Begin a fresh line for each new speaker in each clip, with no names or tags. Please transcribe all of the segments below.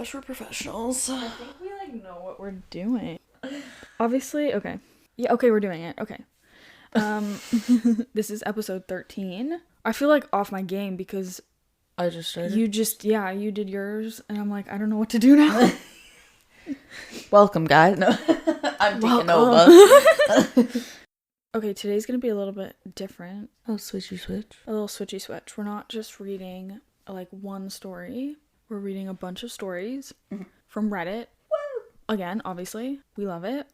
gosh, we're professionals.
I think we, know what we're doing. Obviously, okay. Yeah, okay, we're doing it. Okay. This is episode 13. I feel off my game because
I just started.
you did yours, and I'm I don't know what to do now.
Welcome, guys. No, I'm taking over.
Okay, today's gonna be a little bit different.
Oh, switchy switch.
A little switchy switch. We're not just reading one story. We're reading a bunch of stories from Reddit. Woo! Again, obviously, we love it.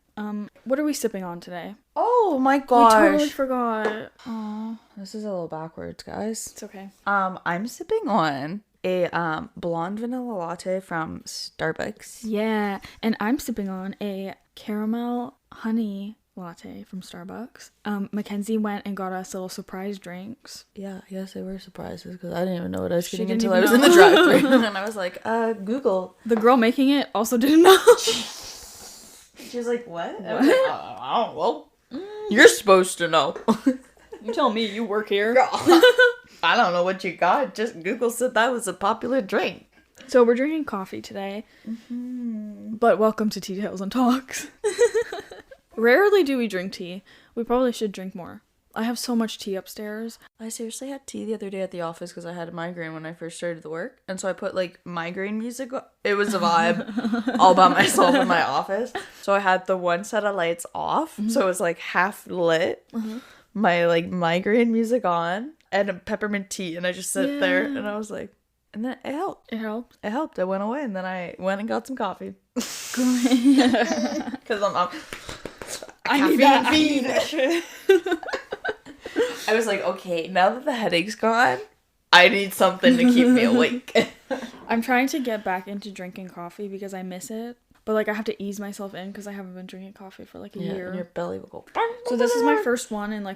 What are we sipping on today?
Oh my gosh.
We totally forgot. Aw.
This is a little backwards, guys.
It's okay.
I'm sipping on a blonde vanilla latte from Starbucks.
Yeah, and I'm sipping on a caramel honey latte from Starbucks. Mackenzie went and got us little surprise drinks.
Yeah, I guess they were surprises because I didn't even know what I was getting until I was in the drive-thru. And I was like, Google.
The girl making it also didn't know.
She was like, what? I was like, I don't know. You're supposed to know.
You tell me, you work here.
I don't know what you got. Just Google said that was a popular drink.
So we're drinking coffee today. Mm-hmm. But welcome to Tea Tales and Talks. Rarely do we drink tea. We probably should drink more. I have so much tea upstairs.
I seriously had tea the other day at the office because I had a migraine when I first started the work. And so I put migraine music on. It was a vibe all by myself in my office. So I had the one set of lights off. Mm-hmm. So it was half lit. Mm-hmm. My migraine music on and a peppermint tea. And I just sit there and I was like, and then it helped.
It helped.
It helped. I went away and then I went and got some coffee. Because I need that shit. I was like, okay, now that the headache's gone, I need something to keep me awake.
I'm trying to get back into drinking coffee because I miss it. But I have to ease myself in because I haven't been drinking coffee for a year.
And your belly will go.
So this is my first one in a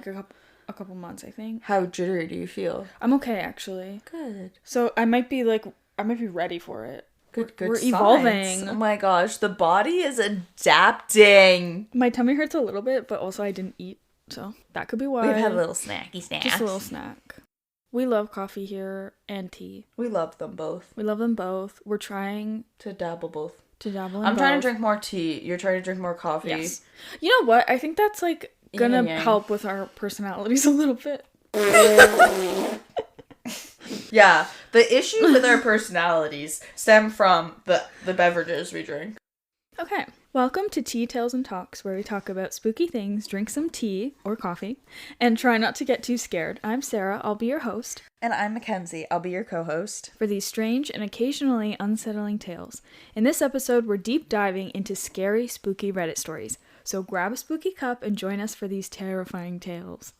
couple months, I think.
How jittery do you feel?
I'm okay, actually.
Good.
So I might be ready for it.
Good.
We're
signs.
evolving.
Oh my gosh, the body is adapting.
My tummy hurts a little bit, but also I didn't eat, so that could be why.
We've had a little snacky snack.
Just a little snack. We love coffee here and tea.
We love them both.
We're trying
to dabble both.
I'm
trying to drink more tea. You're trying to drink more coffee.
Yes. You know what? I think that's gonna help with our personalities a little bit.
Yeah, the issue with our personalities stem from the beverages we drink.
Okay, welcome to Tea Tales and Talks, where we talk about spooky things, drink some tea or coffee, and try not to get too scared. I'm Sarah, I'll be your host.
And I'm Mackenzie, I'll be your co-host.
For these strange and occasionally unsettling tales. In this episode, we're deep diving into scary, spooky Reddit stories. So grab a spooky cup and join us for these terrifying tales.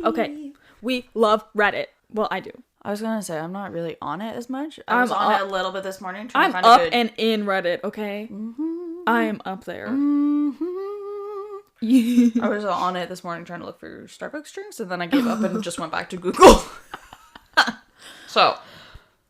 Okay, we love Reddit. Well, I do.
I was gonna say, I'm not really on it as much. I was on it a little bit this morning.
I'm up and in Reddit, okay? Mm-hmm. I am up there.
Mm-hmm. I was on it this morning trying to look for Starbucks drinks, and then I gave up and just went back to Google. So,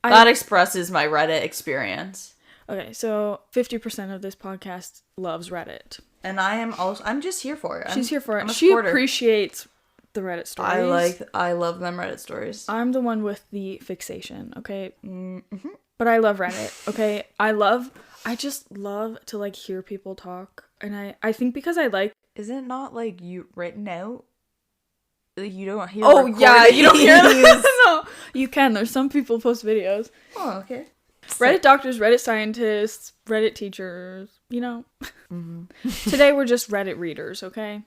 that expresses my Reddit experience.
Okay, so 50% of this podcast loves Reddit.
And I'm just here for it.
She's here for it. She appreciates the Reddit stories.
I love them Reddit stories.
I'm the one with the fixation, okay? Mm-hmm. But I love Reddit, okay? I just love to hear people talk. And I think because
Is it not you written out? You don't hear
yeah, you don't hear them. No, you can. There's some people post videos.
Oh, okay.
Reddit doctors, Reddit scientists, Reddit teachers, Mm-hmm. Today we're just Reddit readers, okay?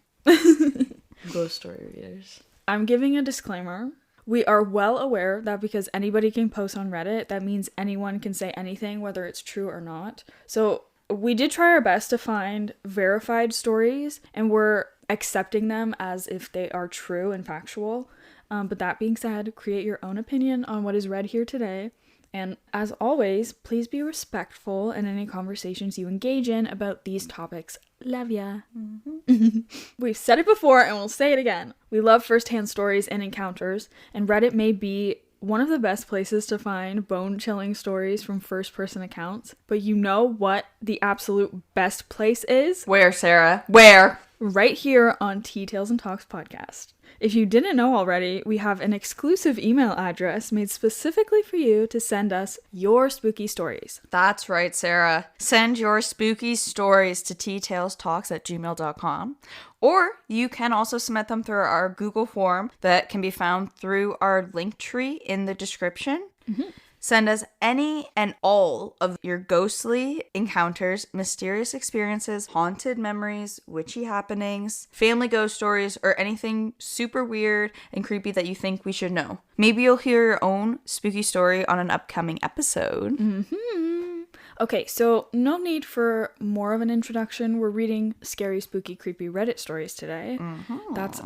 Ghost story readers.
I'm giving a disclaimer. We are well aware that because anybody can post on Reddit, that means anyone can say anything, whether it's true or not. So we did try our best to find verified stories, and we're accepting them as if they are true and factual. But that being said, create your own opinion on what is read here today. And as always, please be respectful in any conversations you engage in about these topics. Love ya. Mm-hmm. We've said it before and we'll say it again. We love first-hand stories and encounters, and Reddit may be one of the best places to find bone-chilling stories from first-person accounts. But you know what the absolute best place is?
Where, Sarah? Where?
Right here on Tea Tales and Talks podcast. If you didn't know already, we have an exclusive email address made specifically for you to send us your spooky stories.
That's right, Sarah. Send your spooky stories to teatalestalks@gmail.com. Or you can also submit them through our Google form that can be found through our link tree in the description. Mm-hmm. Send us any and all of your ghostly encounters, mysterious experiences, haunted memories, witchy happenings, family ghost stories, or anything super weird and creepy that you think we should know. Maybe you'll hear your own spooky story on an upcoming episode.
Mm-hmm. Okay, so no need for more of an introduction. We're reading scary, spooky, creepy Reddit stories today. Mm-hmm. That's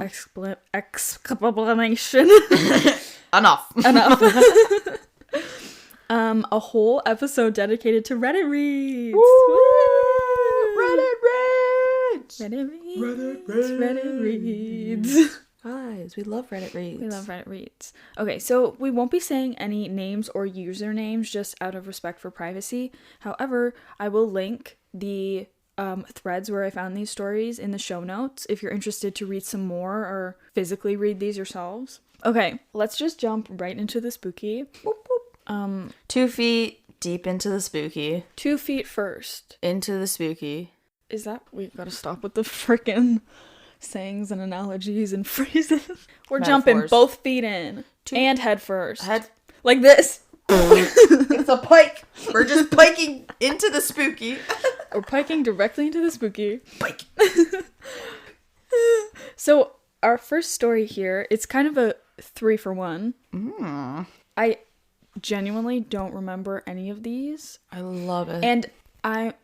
explanation.
Enough.
A whole episode dedicated to Reddit reads.
Woo! Reddit reads.
Reddit reads.
Guys, we love Reddit reads.
Okay, so we won't be saying any names or usernames just out of respect for privacy. However, I will link the threads where I found these stories in the show notes if you're interested to read some more or physically read these yourselves. Okay, let's just jump right into the spooky. Boop, boop.
2 feet deep into the spooky.
2 feet first.
Into the spooky.
Is that... We've got to stop with the frickin' sayings and analogies and phrases. We're jumping both feet in. And head first. Like this.
It's a pike. We're just piking into the spooky.
We're piking directly into the spooky.
Pike.
So, our first story here, it's kind of a 3-for-1. I genuinely don't remember any of these.
I love it.
And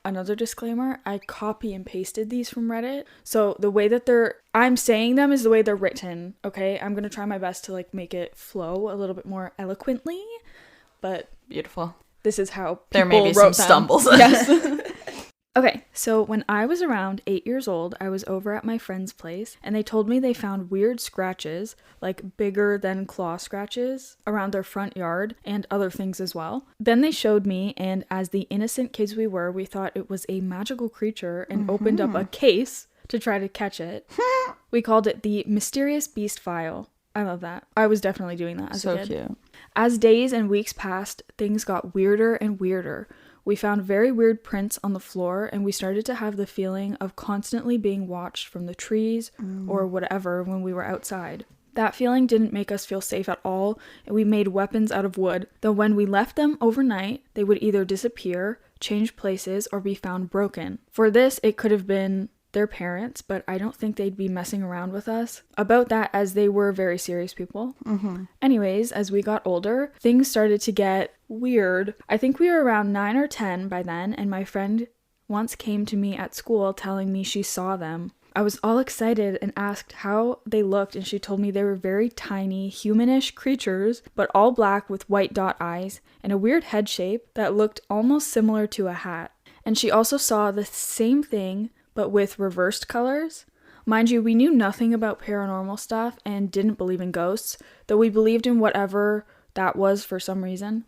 another disclaimer, I copy and pasted these from Reddit. So the way that I'm saying them is the way they're written, okay? I'm going to try my best to like make it flow a little bit more eloquently, but
beautiful.
This is how people
there may be some stumbles.
Yes. Okay, so when I was around 8 years old, I was over at my friend's place, and they told me they found weird scratches, like bigger than claw scratches, around their front yard, and other things as well. Then they showed me, and as the innocent kids we were, we thought it was a magical creature and opened up a case to try to catch it. We called it the Mysterious Beast File. I love that. I was definitely doing that as a kid. So cute. As days and weeks passed, things got weirder and weirder. We found very weird prints on the floor, and we started to have the feeling of constantly being watched from the trees or whatever when we were outside. That feeling didn't make us feel safe at all, and we made weapons out of wood, though when we left them overnight, they would either disappear, change places, or be found broken. For this, it could have been their parents, but I don't think they'd be messing around with us about that, as they were very serious people. Anyways, as we got older, things started to get weird. I think we were around 9 or 10 by then, and my friend once came to me at school telling me she saw them. I was all excited and asked how they looked, and she told me they were very tiny, humanish creatures, but all black with white dot eyes and a weird head shape that looked almost similar to a hat. And she also saw the same thing but with reversed colors. Mind you, we knew nothing about paranormal stuff and didn't believe in ghosts, though we believed in whatever that was for some reason.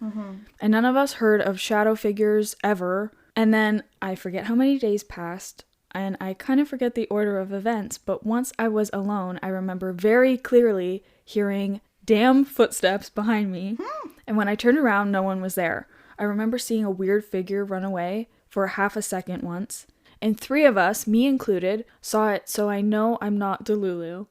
And none of us heard of shadow figures ever. And then I forget how many days passed, and I kind of forget the order of events, but once I was alone, I remember very clearly hearing damn footsteps behind me. And when I turned around, no one was there. I remember seeing a weird figure run away for half a second once. And 3 of us, me included, saw it, so I know I'm not Delulu.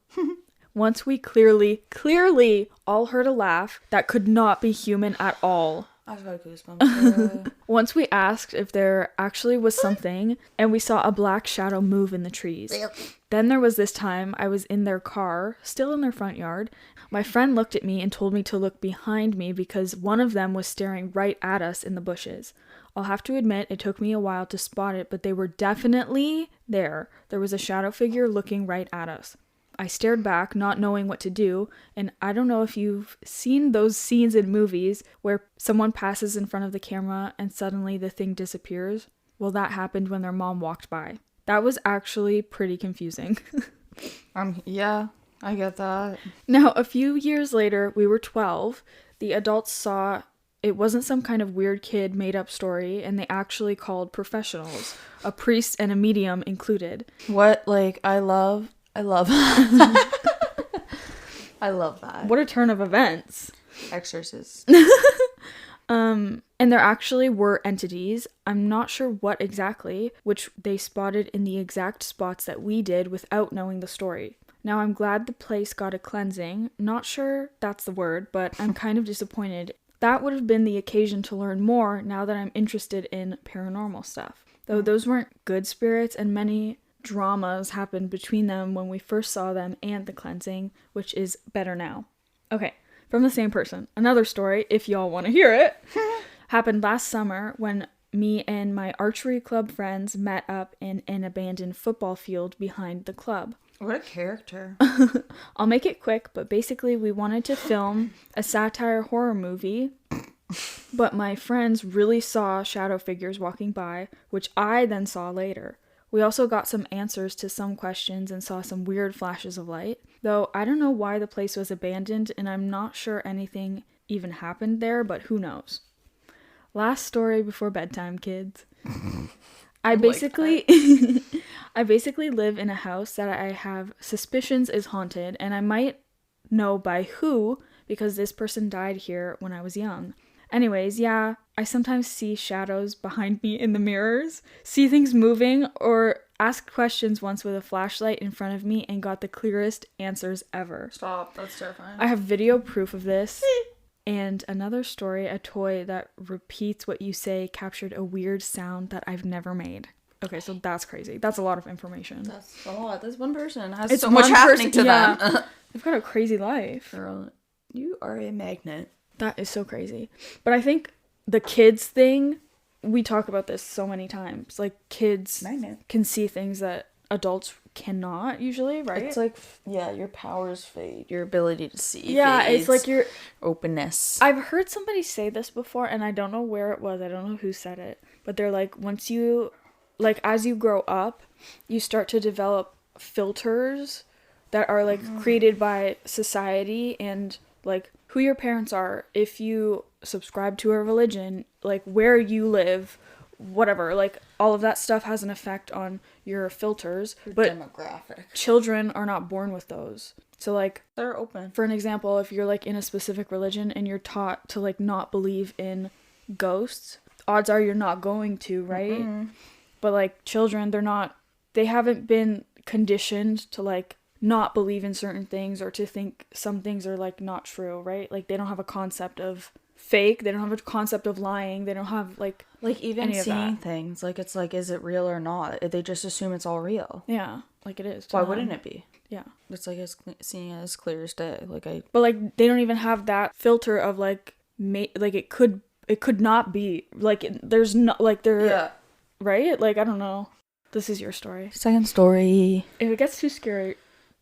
Once we clearly all heard a laugh that could not be human at all.
I've got goosebumps.
Once we asked if there actually was something, and we saw a black shadow move in the trees. Then there was this time I was in their car, still in their front yard. My friend looked at me and told me to look behind me because one of them was staring right at us in the bushes. I'll have to admit it took me a while to spot it, but they were definitely there. There was a shadow figure looking right at us. I stared back, not knowing what to do, and I don't know if you've seen those scenes in movies where someone passes in front of the camera and suddenly the thing disappears. Well, that happened when their mom walked by. That was actually pretty confusing.
Yeah, I get that.
Now, a few years later, we were 12. The adults saw it wasn't some kind of weird kid made-up story, and they actually called professionals, a priest and a medium included.
What, like, I love I love that.
What a turn of events.
Exorcist.
And there actually were entities. I'm not sure what exactly, which they spotted in the exact spots that we did without knowing the story. Now, I'm glad the place got a cleansing. Not sure that's the word, but I'm kind of disappointed. That would have been the occasion to learn more now that I'm interested in paranormal stuff. Though those weren't good spirits, and many dramas happened between them when we first saw them and the cleansing, which is better now. Okay, from the same person. Another story, if y'all want to hear it, happened last summer when me and my archery club friends met up in an abandoned football field behind the club.
What a character.
I'll make it quick, but basically we wanted to film a satire horror movie, but my friends really saw shadow figures walking by, which I then saw later. We also got some answers to some questions and saw some weird flashes of light, though I don't know why the place was abandoned and I'm not sure anything even happened there, but who knows. Last story before bedtime, kids. I basically live in a house that I have suspicions is haunted, and I might know by who because this person died here when I was young. Anyways, yeah, I sometimes see shadows behind me in the mirrors, see things moving, or ask questions once with a flashlight in front of me and got the clearest answers ever.
Stop, that's terrifying.
I have video proof of this. And another story, a toy that repeats what you say captured a weird sound that I've never made. Okay, so that's crazy. That's a lot of information.
That's a lot. This one person has so much happening to them.
They've got a crazy life.
Girl, you are a magnet.
That is so crazy. But I think the kids thing, we talk about this so many times. Like, kids can see things that adults cannot usually, right?
It's like, yeah, your powers fade. Your ability to see
fades. It's like your
openness.
I've heard somebody say this before, and I don't know where it was. I don't know who said it. But they're like, once you, like, as you grow up, you start to develop filters that are, like, created by society and, like, who your parents are, if you subscribe to a religion, like, where you live, whatever, like, all of that stuff has an effect on your filters.
Your
but
demographic.
Children are not born with those. So, like,
they're open. For
an example, if you're, like, in a specific religion and you're taught to, like, not believe in ghosts, odds are you're not going to, right? Mm-hmm. But, like, children, they haven't been conditioned to, like, not believe in certain things or to think some things are, like, not true, right? Like, they don't have a concept of fake, they don't have a concept of lying, they don't have, like
even seeing things, like, it's like, is it real or not? They just assume it's all real.
Yeah, like, it is.
Why wouldn't it be?
Yeah.
It's like seeing it as clear as day.
But, like, they don't even have that filter of, like, it could not be. Like, there's not, like,
yeah.
Right? Like, I don't know. This is your story.
Second story.
If it gets too scary,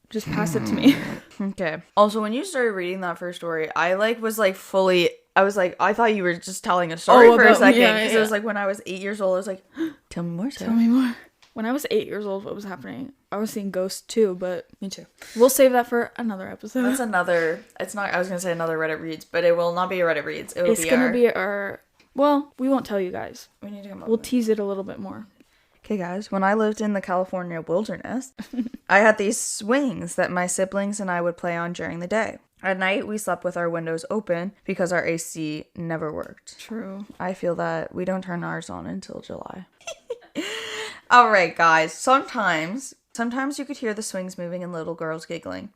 just pass it to me.
Okay. Also, when you started reading that first story, I, like, was, like, fully... I was like, I thought you were just telling a story for a second. Because it was like when I was 8 years old, I was like, tell me more, Sarah.
Tell me more. When I was 8 years old, what was happening? I was seeing ghosts too, but...
Me too.
We'll save that for another episode.
That's another... It's not... I was going to say another Reddit Reads, but it will not be a Reddit Reads.
It's going to be our... Well, we won't tell you guys.
We need to come up
We'll tease it a little bit more.
Okay, guys. When I lived in the California wilderness, I had these swings that my siblings and I would play on during the day. At night, we slept with our windows open because our AC never worked.
True.
I feel that we don't turn ours on until July. All right, guys. Sometimes you could hear the swings moving and little girls giggling.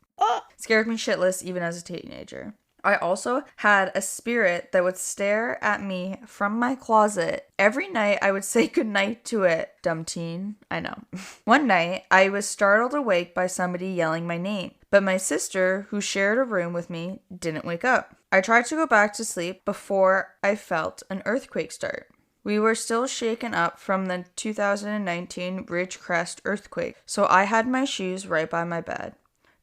Scared me shitless even as a teenager. I also had a spirit that would stare at me from my closet. Every night I would say goodnight to it. Dumb teen. I know. One night I was startled awake by somebody yelling my name. But my sister, who shared a room with me, didn't wake up. I tried to go back to sleep before I felt an earthquake start. We were still shaken up from the 2019 Ridgecrest earthquake, so I had my shoes right by my bed.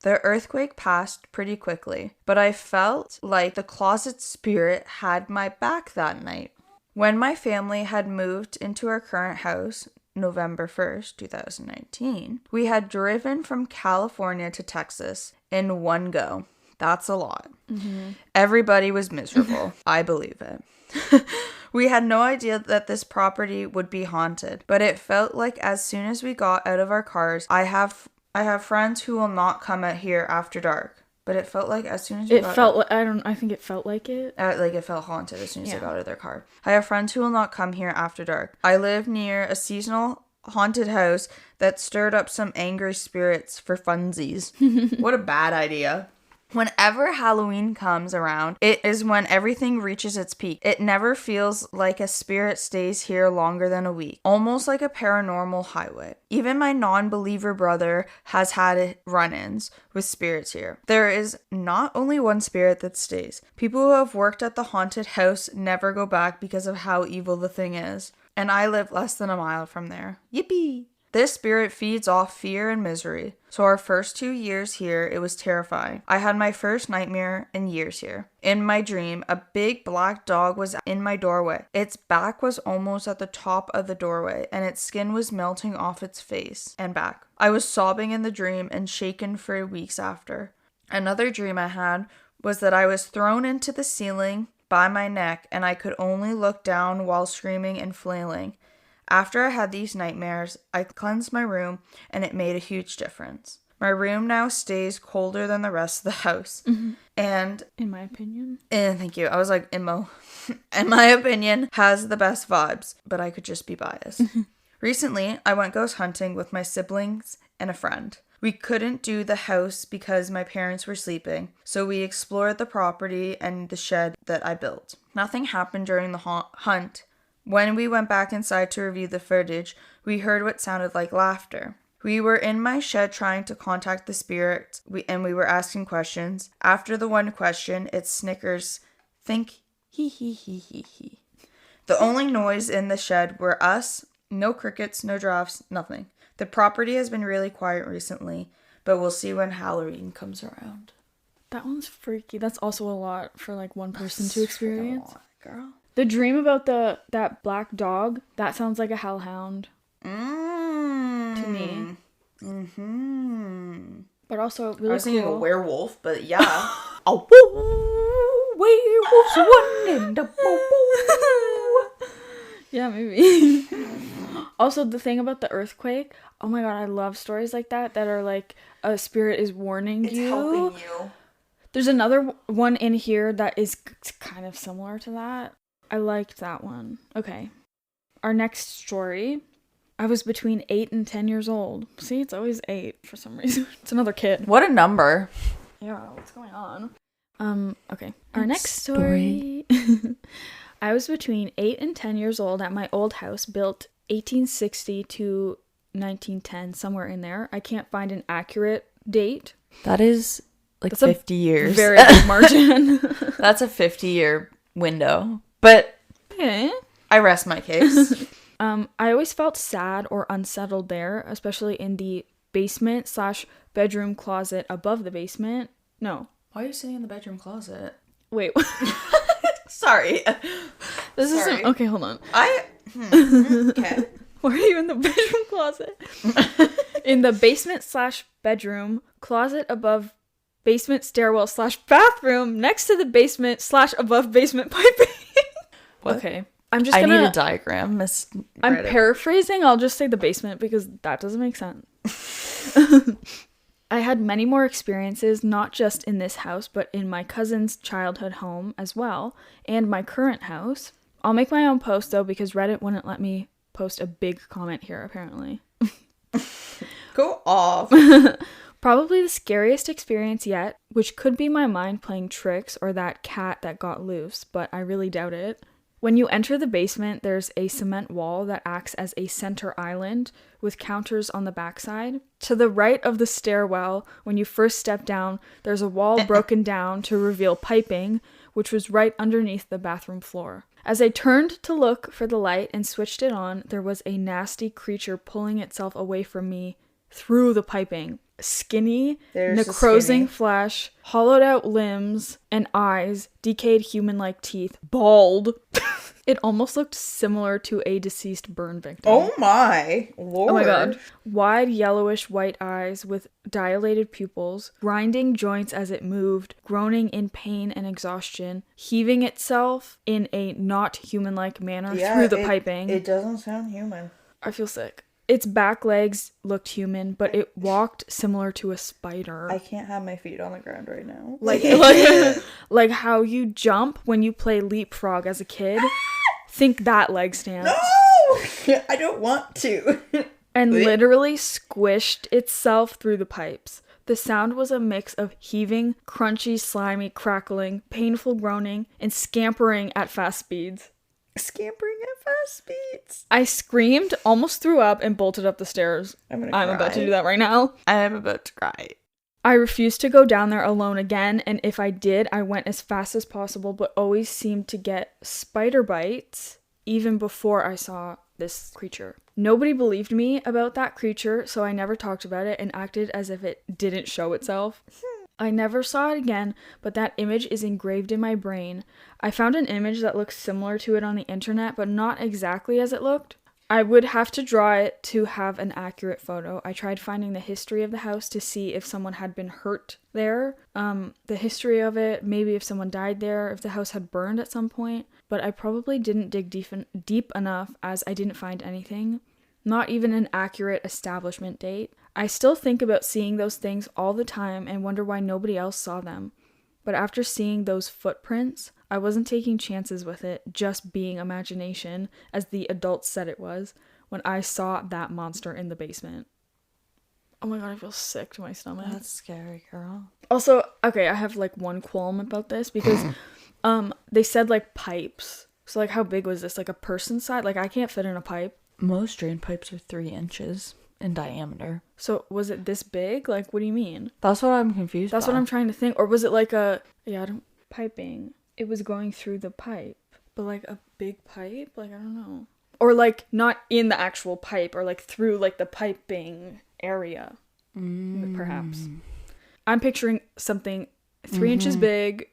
The earthquake passed pretty quickly, but I felt like the closet spirit had my back that night. When my family had moved into our current house, November 1st, 2019, we had driven from California to Texas in one go. That's a lot. Mm-hmm. Everybody was miserable. I believe it. We had no idea that this property would be haunted, but it felt like as soon as we got out of our cars, I have friends who will not come out here after dark, but it felt like as soon as you
I think it felt like it.
Like it felt haunted as soon as I got out of their car. I have friends who will not come here after dark. I live near a seasonal haunted house that stirred up some angry spirits for funsies. What a bad idea. Whenever Halloween comes around, it is when everything reaches its peak. It never feels like a spirit stays here longer than a week, almost like a paranormal highway. Even my non-believer brother has had run-ins with spirits here. There is not only one spirit that stays. People who have worked at the haunted house never go back because of how evil the thing is. And I live less than a mile from there. Yippee! This spirit feeds off fear and misery. So our first 2 years here, it was terrifying. I had my first nightmare in years here. In my dream, a big black dog was in my doorway. Its back was almost at the top of the doorway, and its skin was melting off its face and back. I was sobbing in the dream and shaken for weeks after. Another dream I had was that I was thrown into the ceiling by my neck, and I could only look down while screaming and flailing. After I had these nightmares, I cleansed my room, and it made a huge difference. My room now stays colder than the rest of the house. Mm-hmm. And
in my opinion.
And thank you. I was like, Immo. In my opinion, has the best vibes, but I could just be biased. Recently, I went ghost hunting with my siblings and a friend. We couldn't do the house because my parents were sleeping, so we explored the property and the shed that I built. Nothing happened during the hunt. When we went back inside to review the footage, we heard what sounded like laughter. We were in my shed trying to contact the spirit, and we were asking questions. After the one question, it snickers, think, hee hee hee hee hee. The only noise in the shed were us, no crickets, no drafts, nothing. The property has been really quiet recently, but we'll see when Halloween comes around.
That one's freaky. That's also a lot for like one person to experience.
A lot, girl.
The dream about that black dog, that sounds like a hellhound. To me.
Mm-hmm.
But also really
I was thinking
cool.
a werewolf, but yeah.
A werewolf's one and a Yeah, maybe. Also, the thing about the earthquake, oh my god, I love stories like that are like a spirit is warning you.
It's helping you.
There's another one in here that is kind of similar to that. I liked that one. Okay. Our next story. I was between 8 and 10 years old. See, it's always 8 for some reason. It's another kid.
What a number.
Yeah, what's going on? Okay. Our next story. I was between 8 and 10 years old at my old house, built 1860 to 1910, somewhere in there. I can't find an accurate date.
That is like
That's
50 years.
Very big margin.
That's a 50-year window. But
okay.
I rest my case.
I always felt sad or unsettled there, especially in the basement/bedroom closet above the basement. No.
Why are you sitting in the bedroom closet?
Wait.
Sorry.
This isn't... Okay, hold on.
Okay.
Why are you in the bedroom closet? In the basement/bedroom closet above basement stairwell/bathroom next to the basement/above basement piping.
What?
Okay. I'm just gonna...
I need a diagram,
I'm paraphrasing. I'll just say the basement because that doesn't make sense. I had many more experiences, not just in this house, but in my cousin's childhood home as well, and my current house. I'll make my own post, though, because Reddit wouldn't let me post a big comment here, apparently.
Go off.
Probably the scariest experience yet, which could be my mind playing tricks or that cat that got loose, but I really doubt it. When you enter the basement, there's a cement wall that acts as a center island with counters on the backside. To the right of the stairwell, when you first step down, there's a wall broken down to reveal piping, which was right underneath the bathroom floor. As I turned to look for the light and switched it on, there was a nasty creature pulling itself away from me through the piping. Skinny, necrosing flesh, hollowed out limbs and eyes, decayed human-like teeth, bald. It almost looked similar to a deceased burn victim.
Oh my lord.
Oh my god. Wide yellowish white eyes with dilated pupils, grinding joints as it moved, groaning in pain and exhaustion, heaving itself in a not human-like manner through the piping.
It doesn't sound human.
I feel sick. its back legs looked human, but it walked similar to a spider.
I can't have my feet on the ground right now.
Like how you jump when you play leapfrog as a kid. Think that leg stance.
No! I don't want to.
And literally squished itself through the pipes. The sound was a mix of heaving, crunchy, slimy, crackling, painful groaning, and scampering at fast speeds.
Scampering at fast speeds.
I screamed, almost threw up, and bolted up the stairs. I'm about to do that right now.
I am about to cry.
I refused to go down there alone again, and if I did, I went as fast as possible, but always seemed to get spider bites even before I saw this creature. Nobody believed me about that creature, so I never talked about it and acted as if it didn't show itself. I never saw it again, but that image is engraved in my brain. I found an image that looks similar to it on the internet, but not exactly as it looked. I would have to draw it to have an accurate photo. I tried finding the history of the house to see if someone had been hurt there. The history of it, maybe if someone died there, if the house had burned at some point. But I probably didn't dig deep enough as I didn't find anything. Not even an accurate establishment date. I still think about seeing those things all the time and wonder why nobody else saw them. But after seeing those footprints, I wasn't taking chances with it just being imagination, as the adults said it was, when I saw that monster in the basement. Oh my god, I feel sick to my stomach.
That's scary, girl.
Also, okay, I have like one qualm about this because they said like pipes. So like how big was this? Like a person size? Like I can't fit in a pipe.
Most drain pipes are 3 inches in diameter.
So was it this big? Like what do you mean?
That's what I'm confused
That's
by.
what I'm trying to think. Or was it like piping? It was going through the pipe. But like a big pipe? Like I don't know. Or like not in the actual pipe or like through like the piping area. Perhaps. I'm picturing something 3 inches big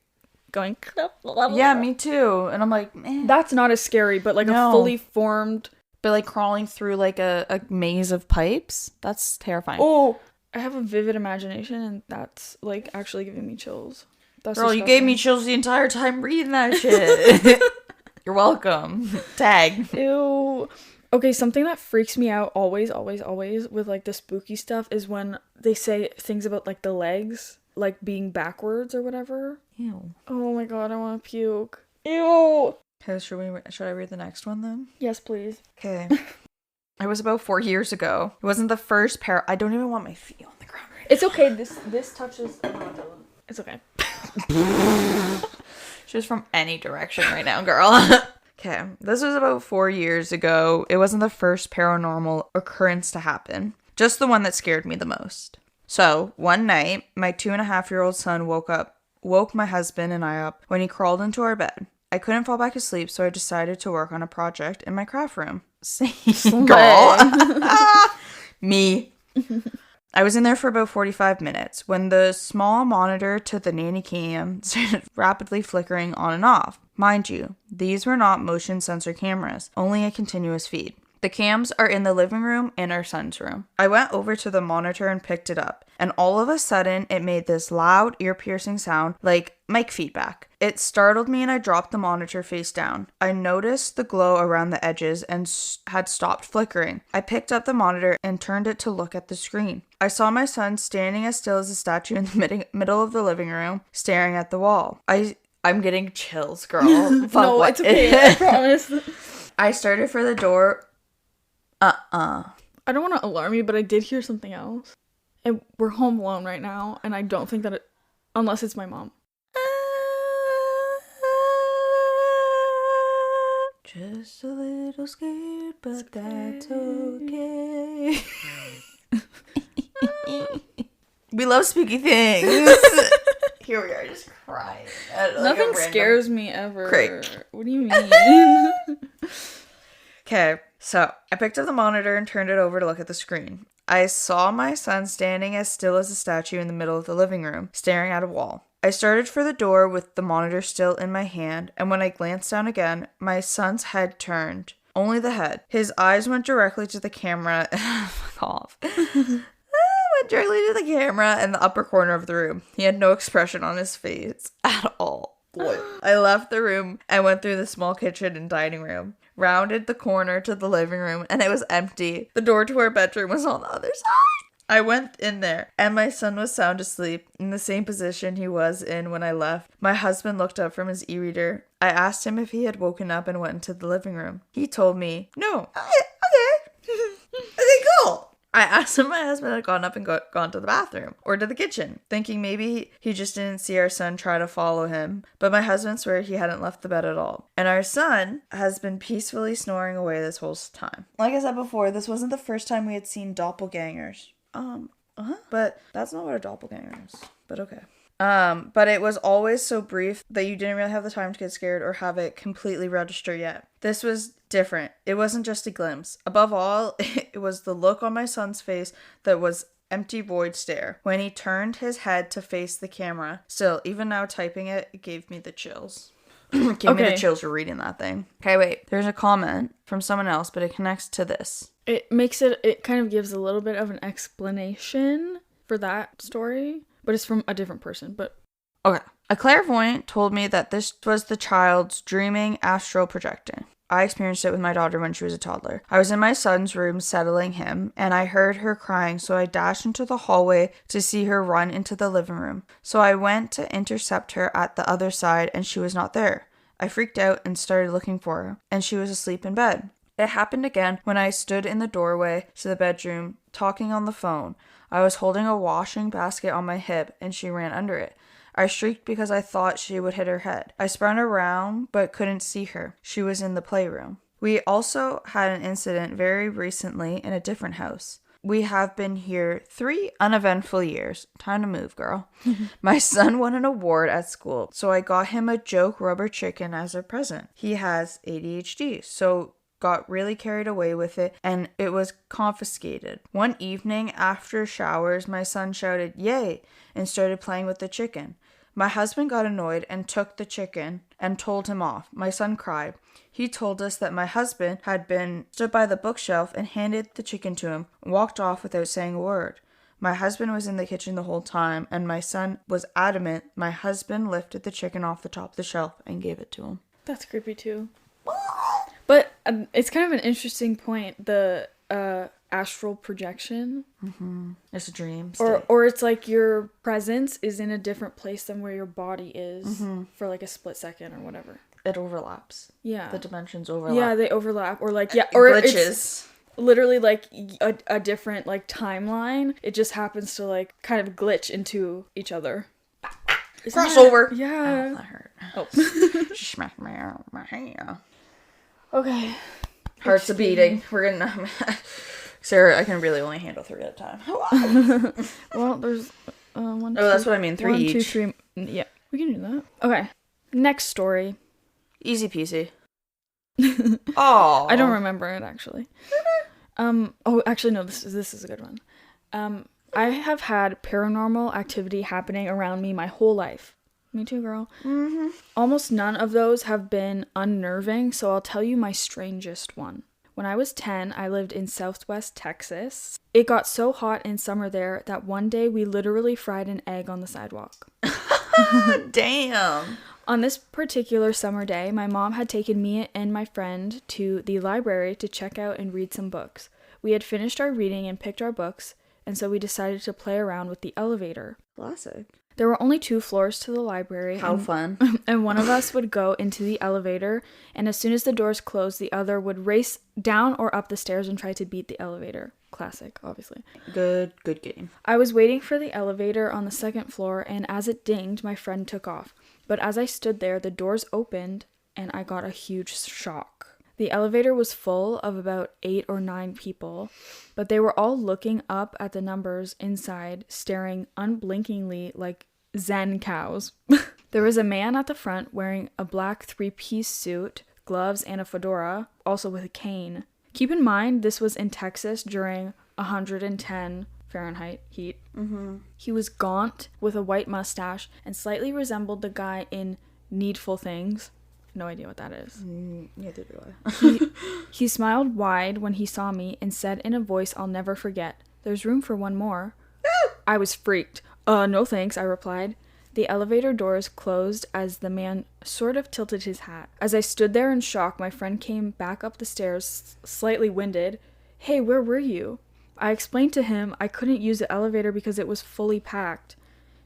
going.
Yeah, me too. And I'm like, man.
That's not as scary, but like a fully formed.
But like crawling through like a maze of pipes, that's terrifying.
Oh, I have a vivid imagination and that's like actually giving me chills. That's
Girl,
disgusting.
you gave me chills the entire time reading that shit. You're welcome. Tag.
Ew. Okay, something that freaks me out always with like the spooky stuff is when they say things about like the legs like being backwards or whatever.
Ew.
Oh my god, I want to puke. Ew.
Okay, should I read the next one then?
Yes, please.
Okay. It was about 4 years ago. It wasn't the first I don't even want my feet on the ground right
It's okay. This touches. It's okay.
She's from any direction right now, girl. Okay, this was about 4 years ago. It wasn't the first paranormal occurrence to happen, just the one that scared me the most. So, one night, my 2.5-year-old son woke my husband and I up when he crawled into our bed. I couldn't fall back asleep, so I decided to work on a project in my craft room. Same, girl. Me. I was in there for about 45 minutes when the small monitor to the nanny cam started rapidly flickering on and off. Mind you, these were not motion sensor cameras, only a continuous feed. The cams are in the living room and our son's room. I went over to the monitor and picked it up, and all of a sudden it made this loud, ear-piercing sound like mic feedback. It startled me and I dropped the monitor face down. I noticed the glow around the edges and had stopped flickering. I picked up the monitor and turned it to look at the screen. I saw my son standing as still as a statue in the middle of the living room, staring at the wall. I'm getting chills, girl.
No, it's okay. I promise.
I started for the door.
I don't want to alarm you, but I did hear something else. And we're home alone right now, and I don't think that unless it's my mom.
Just a little scared, but that's okay. We love spooky things. Here we are, just crying.
Nothing scares me ever.
Great.
What do you mean?
Okay, so I picked up the monitor and turned it over to look at the screen. I saw my son standing as still as a statue in the middle of the living room, staring at a wall. I started for the door with the monitor still in my hand, and when I glanced down again, my son's head turned. Only the head. His eyes went directly to the camera. Fuck off. Went directly to the camera in the upper corner of the room. He had no expression on his face at all. I left the room and went through the small kitchen and dining room. rounded the corner to the living room, and it was empty. The door to our bedroom was on the other side. I went in there, and my son was sound asleep in the same position he was in when I left. My husband looked up from his e-reader. I asked him if he had woken up and went into the living room. He told me, no. Okay. Okay, cool. I asked if my husband had gone up and gone to the bathroom or to the kitchen, thinking maybe he just didn't see our son try to follow him. But my husband swore he hadn't left the bed at all. And our son has been peacefully snoring away this whole time. Like I said before, this wasn't the first time we had seen doppelgangers. But that's not what a doppelganger is. But okay. But it was always so brief that you didn't really have the time to get scared or have it completely register yet. This was different. It wasn't just a glimpse. Above all, it was the look on my son's face that was empty void stare when he turned his head to face the camera. Still, even now typing it, it gave me the chills. Gave me the chills for reading that thing. Okay, wait. There's a comment from someone else, but it connects to this.
It kind of gives a little bit of an explanation for that story, but it's from a different person, but...
Okay. A clairvoyant told me that this was the child's dreaming astral projecting. I experienced it with my daughter when she was a toddler. I was in my son's room settling him, and I heard her crying, so I dashed into the hallway to see her run into the living room. So I went to intercept her at the other side, and she was not there. I freaked out and started looking for her, and she was asleep in bed. It happened again when I stood in the doorway to the bedroom talking on the phone. I was holding a washing basket on my hip, and she ran under it. I shrieked because I thought she would hit her head. I spun around but couldn't see her. She was in the playroom. We also had an incident very recently in a different house. We have been here 3 uneventful years. Time to move, girl. My son won an award at school, so I got him a joke rubber chicken as a present. He has ADHD, so got really carried away with it, and it was confiscated. One evening after showers, my son shouted, "Yay!" and started playing with the chicken. My husband got annoyed and took the chicken and told him off. My son cried. He told us that my husband had been stood by the bookshelf and handed the chicken to him and walked off without saying a word. My husband was in the kitchen the whole time, and my son was adamant my husband lifted the chicken off the top of the shelf and gave it to him.
That's creepy too. But it's kind of an interesting point, the astral projection.
Mm-hmm. It's a dream
state. Or it's like your presence is in a different place than where your body is for like a split second or whatever.
It overlaps.
Yeah.
The dimensions overlap.
Yeah, they overlap. Or like, yeah. Or
glitches.
It's literally like a different like timeline. It just happens to like kind of glitch into each other.
Crossover.
Yeah.
Oh, that hurt.
Oh.
She smacked me out my hand.
Okay.
Hearts are beating. We're gonna... Sarah, I can really only handle 3 at a time.
Well, there's 1, 2...
Oh, that's what I mean. 3
1,
each.
2, 3... Yeah, we can do that. Okay. Next story.
Easy peasy. Oh.
I don't remember it, actually. Oh, actually, no, this is a good one. I have had paranormal activity happening around me my whole life. Me too, girl.
Mm-hmm.
Almost none of those have been unnerving, so I'll tell you my strangest one. When I was 10, I lived in Southwest Texas. It got so hot in summer there that one day we literally fried an egg on the sidewalk.
Damn.
On this particular summer day, my mom had taken me and my friend to the library to check out and read some books. We had finished our reading and picked our books, and so we decided to play around with the elevator.
Classic.
There were only 2 floors to the library.
How fun.
And one of us would go into the elevator, and as soon as the doors closed, the other would race down or up the stairs and try to beat the elevator. Classic, obviously.
Good game.
I was waiting for the elevator on the 2nd floor, and as it dinged, my friend took off. But as I stood there, the doors opened, and I got a huge shock. The elevator was full of about 8 or 9 people, but they were all looking up at the numbers inside, staring unblinkingly like Zen cows. There was a man at the front wearing a black 3-piece suit, gloves, and a fedora, also with a cane. Keep in mind, this was in Texas during 110 Fahrenheit heat.
Mm-hmm.
He was gaunt with a white mustache and slightly resembled the guy in Needful Things. No idea what that is.
Neither do I.
He smiled wide when he saw me and said in a voice I'll never forget, "There's room for one more." I was freaked. No thanks, I replied. The elevator doors closed as the man sort of tilted his hat. As I stood there in shock, my friend came back up the stairs, slightly winded. Hey, where were you? I explained to him I couldn't use the elevator because it was fully packed.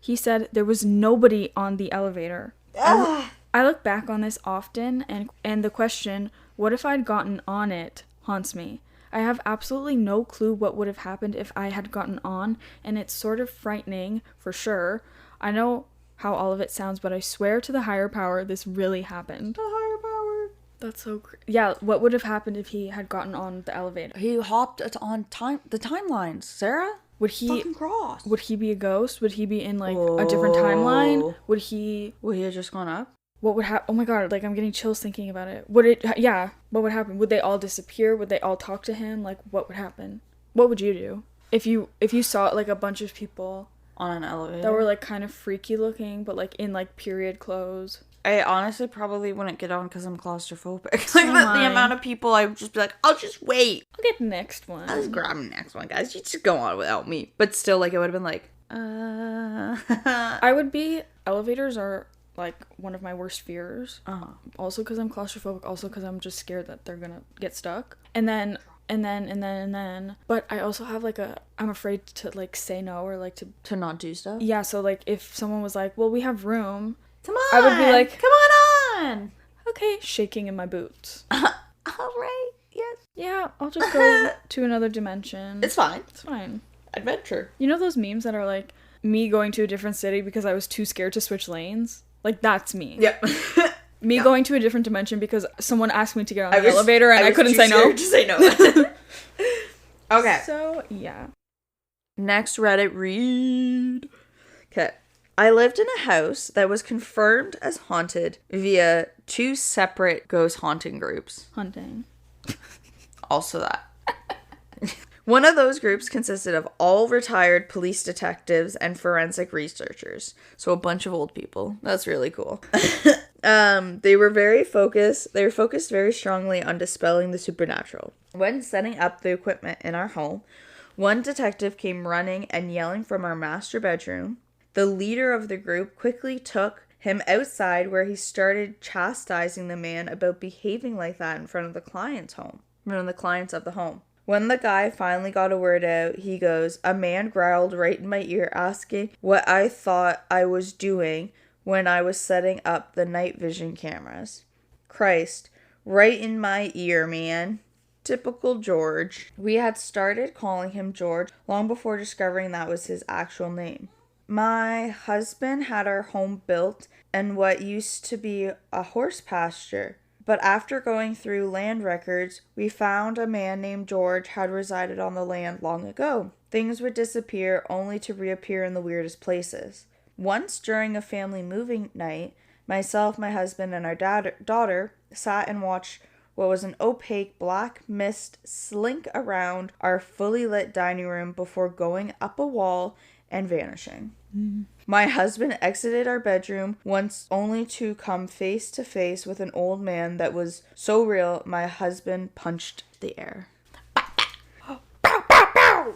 He said there was nobody on the elevator. I look back on this often, and the question, what if I'd gotten on it, haunts me. I have absolutely no clue what would have happened if I had gotten on, and it's sort of frightening, for sure. I know how all of it sounds, but I swear to the higher power this really happened.
The higher power.
That's so yeah, what would have happened if he had gotten on the elevator?
He hopped on the timelines, Sarah.
Would he
fucking cross?
Would he be a ghost? Would he be in like a different timeline? Would he
have just gone up?
What would happen? Oh my god, like I'm getting chills thinking about it. What would happen? Would they all disappear? Would they all talk to him? Like what would happen? What would you do if you saw like a bunch of people
on an elevator
that were like kind of freaky looking, but like in like period clothes?
I honestly probably wouldn't get on because I'm claustrophobic. Like the amount of people, I would just be like, I'll just wait.
I'll get the next one.
I'll just grab the next one, guys. You just go on without me. But still, like, it would have been like,
I would be, elevators are like one of my worst fears. Also because I'm claustrophobic, also because I'm just scared that they're gonna get stuck. And then, but I also have like I'm afraid to like say no or like to
not do stuff.
Yeah, so like if someone was like, well, we have room.
Come on!
I would be like,
come on!
Okay, shaking in my boots.
All right, yes.
Yeah, I'll just go to another dimension.
It's fine.
It's fine.
Adventure.
You know those memes that are like, me going to a different city because I was too scared to switch lanes? Like, that's me.
Yep.
Me going to a different dimension because someone asked me to get on the elevator and I couldn't say no.
To say no. Okay.
So, yeah.
Next Reddit read. Okay. I lived in a house that was confirmed as haunted via 2 separate ghost haunting groups.
Hunting.
Also that. One of those groups consisted of all retired police detectives and forensic researchers. So a bunch of old people. That's really cool. They were focused very strongly on dispelling the supernatural. When setting up the equipment in our home, one detective came running and yelling from our master bedroom. The leader of the group quickly took him outside where he started chastising the man about behaving like that in front of the clients of the home. When the guy finally got a word out, he goes, a man growled right in my ear asking what I thought I was doing when I was setting up the night vision cameras. Christ, right in my ear, man. Typical George. We had started calling him George long before discovering that was his actual name. My husband had our home built in what used to be a horse pasture, but after going through land records, we found a man named George had resided on the land long ago. Things would disappear only to reappear in the weirdest places. Once during a family moving night, myself, my husband, and our daughter sat and watched what was an opaque black mist slink around our fully lit dining room before going up a wall and vanishing. My husband exited our bedroom once only to come face to face with an old man that was so real my husband punched the air.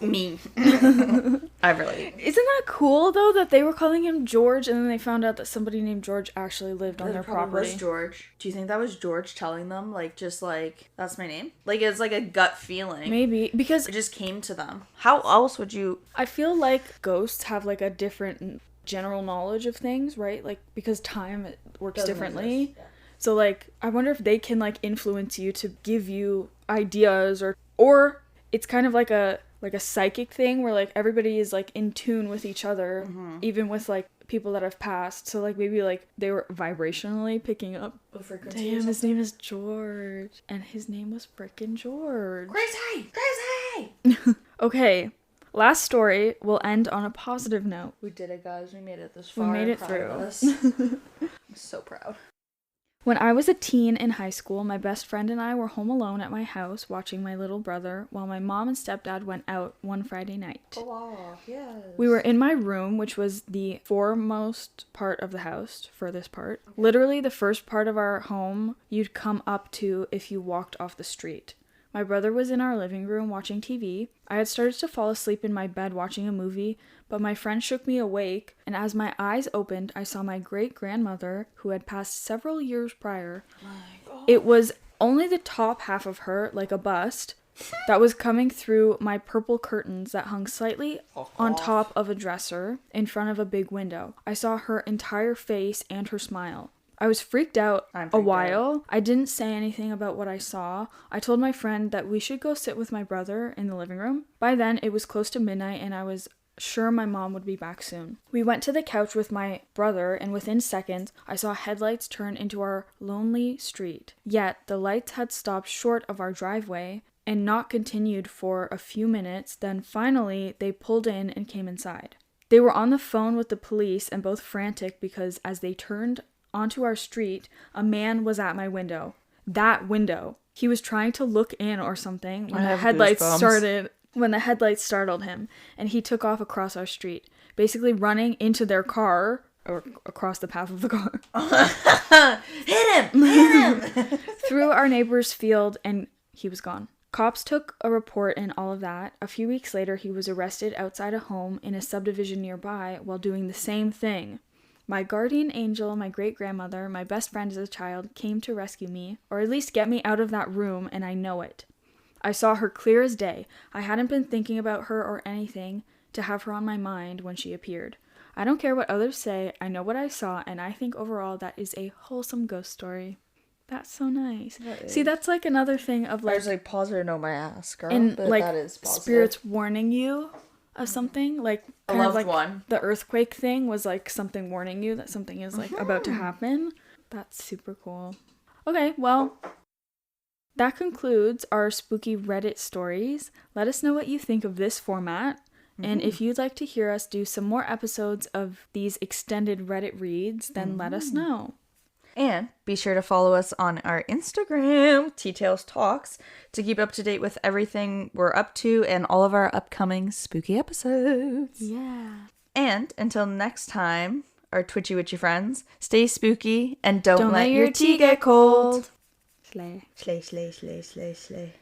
Me. I really...
Isn't that cool, though, that they were calling him George and then they found out that somebody named George actually lived on their property?
Was George. Do you think that was George telling them, like, just like, that's my name? Like, it's like a gut feeling.
Maybe, because...
It just came to them. How else would you...
I feel like ghosts have, like, a different general knowledge of things, right? Like, because time works differently. Yeah. So, like, I wonder if they can, like, influence you to give you ideas or it's kind of like a psychic thing where like everybody is like in tune with each other, even with like people that have passed. So like maybe like they were vibrationally picking up. Damn, his name is George, and his name was frickin' George.
Crazy.
Okay, last story. Will end on a positive note.
We did it, guys. We made it this far.
We made it through.
I'm so proud.
When I was a teen in high school, my best friend and I were home alone at my house watching my little brother while my mom and stepdad went out one Friday night.
Oh, wow. Yes.
We were in my room, which was the foremost part of the house, furthest part. Literally the first part of our home you'd come up to if you walked off the street. My brother was in our living room watching TV. I had started to fall asleep in my bed watching a movie, but my friend shook me awake, and as my eyes opened, I saw my great-grandmother, who had passed several years prior. It was only the top half of her, like a bust, that was coming through my purple curtains that hung slightly on top of a dresser in front of a big window. I saw her entire face and her smile. I was freaked out a while. I didn't say anything about what I saw. I told my friend that we should go sit with my brother in the living room. By then, it was close to midnight and I was sure my mom would be back soon. We went to the couch with my brother, and within seconds, I saw headlights turn into our lonely street. Yet, the lights had stopped short of our driveway and not continued for a few minutes. Then finally, they pulled in and came inside. They were on the phone with the police and both frantic because as they turned onto our street, a man was at my window. That window. He was trying to look in or something when the headlights startled him, and he took off across our street, basically running into their car or across the path of the car.
Hit him
through our neighbor's field, and he was gone. Cops took a report and all of that. A few weeks later, he was arrested outside a home in a subdivision nearby while doing the same thing. My guardian angel, my great-grandmother, my best friend as a child, came to rescue me, or at least get me out of that room, and I know it. I saw her clear as day. I hadn't been thinking about her or anything to have her on my mind when she appeared. I don't care what others say, I know what I saw, and I think overall that is a wholesome ghost story. That's so nice. See, that's like another thing of like...
I was like, positive no my ass, girl.
And
but
like,
that is positive.
Spirits warning you of something, like kind of like
one.
The earthquake thing was like something warning you that something is like about to happen. That's super cool. Okay, well, that concludes our spooky Reddit stories. Let us know what you think of this format. And if you'd like to hear us do some more episodes of these extended Reddit reads, then let us know.
And be sure to follow us on our Instagram, teatalestalks, to keep up to date with everything we're up to and all of our upcoming spooky episodes.
Yeah.
And until next time, our twitchy witchy friends, stay spooky and don't let your tea get cold.
Slay.
Slay, slay, slay, slay, slay.